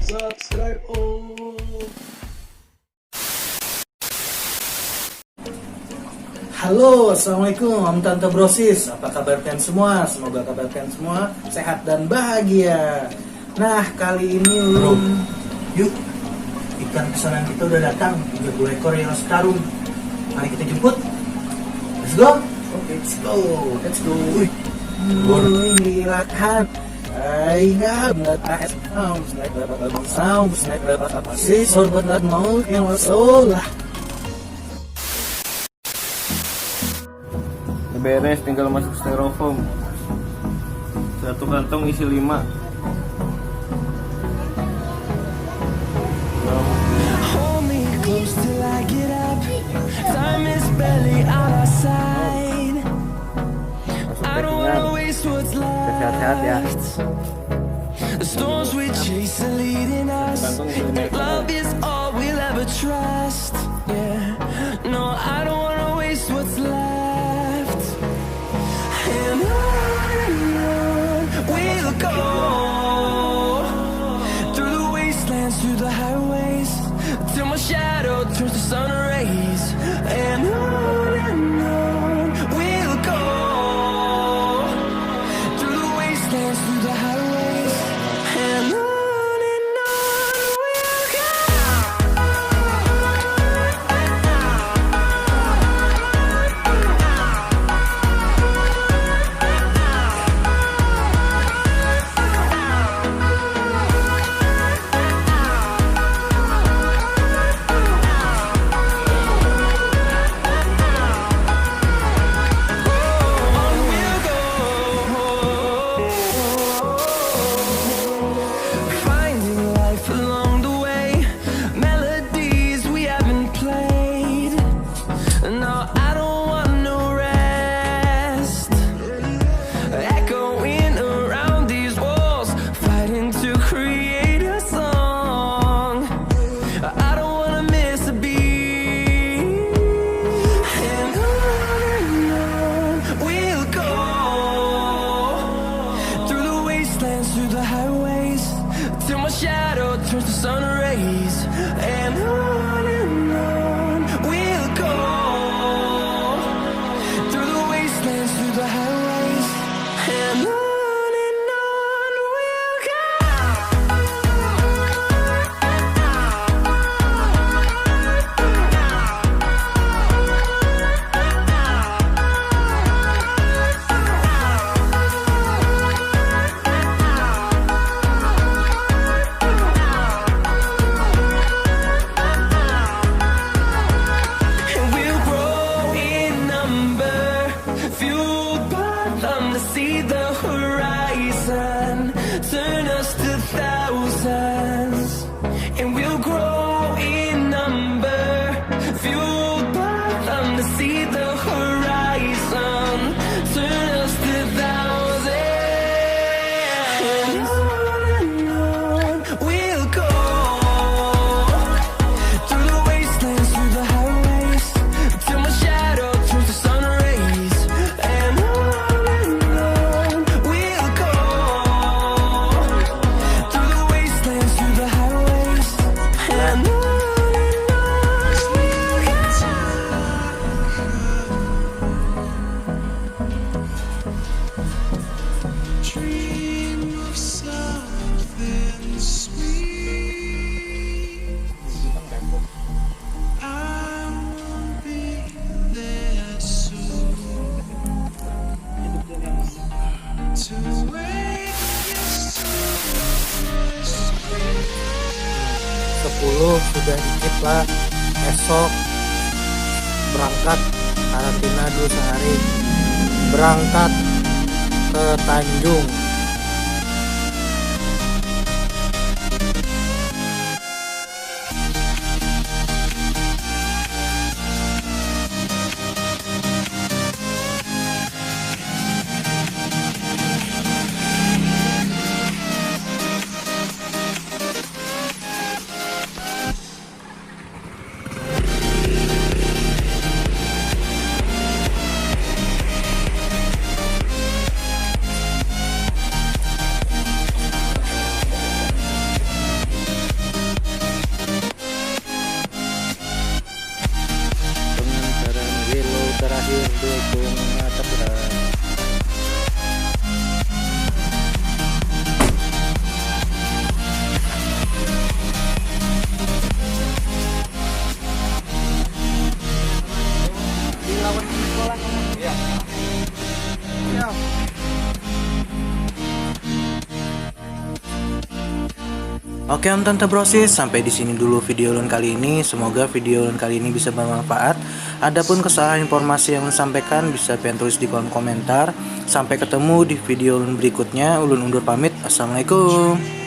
subscribe. Halo, assalamualaikum Om Tante Brosis. Apa kabar kalian semua? Semoga kabar kalian semua sehat dan bahagia. Nah, kali ini Bro, yuk, ikan pesanan kita udah datang 30 ekor yang sekarung. Mari kita jemput. Let's go. let's go. Melihat Ayah melihat sounds si sorban dan mau yang masalah. Beres, tinggal masuk styrofoam. Satu kantong isi 5. Hold me close till I get up. Time is barely on our side. I don't wanna waste what's Sehat-sehat ya. left. The storms we chase are leading us. Love is all we'll ever trust. Yeah, no, I don't wanna waste what's left. And on we'll go, through the wastelands, through the highways, till my shadow turns to sun rays. And on we'll go, through the wastelands, through the highways, and on we'll go. Finding life along the way, melodies we haven't played. No, I don't want no rest. Echoing around these walls, fighting to create a song. I don't wanna miss a beat. And on we'll go, through the wastelands, through the highways, till my shadow turns to sun rays. And on we'll go, through the wastelands, through the highways, and on we'll go. And we'll grow in number, fueled by them to see the horizon, turn us to thousands. And we'll grow in number, fueled by them to see the horizon, turn us to thousands. And on we'll go, through the wastelands, through the highways, till my shadow turns to sun rays. And on we'll go, through the wastelands, through the highways, and on we'll go. Dream of something sweet. I will be there soon to wake you sweet. 10 sudah dikit lah. Esok berangkat karantina dulu sehari. Berangkat ke Tanjung. Oke Om Tante Brosis, sampai di sini dulu video ulun kali ini. Semoga video ulun kali ini bisa bermanfaat. Adapun kesalahan informasi yang ulun sampaikan bisa pian tulis di kolom komentar. Sampai ketemu di video ulun berikutnya. Ulun undur pamit. Assalamualaikum.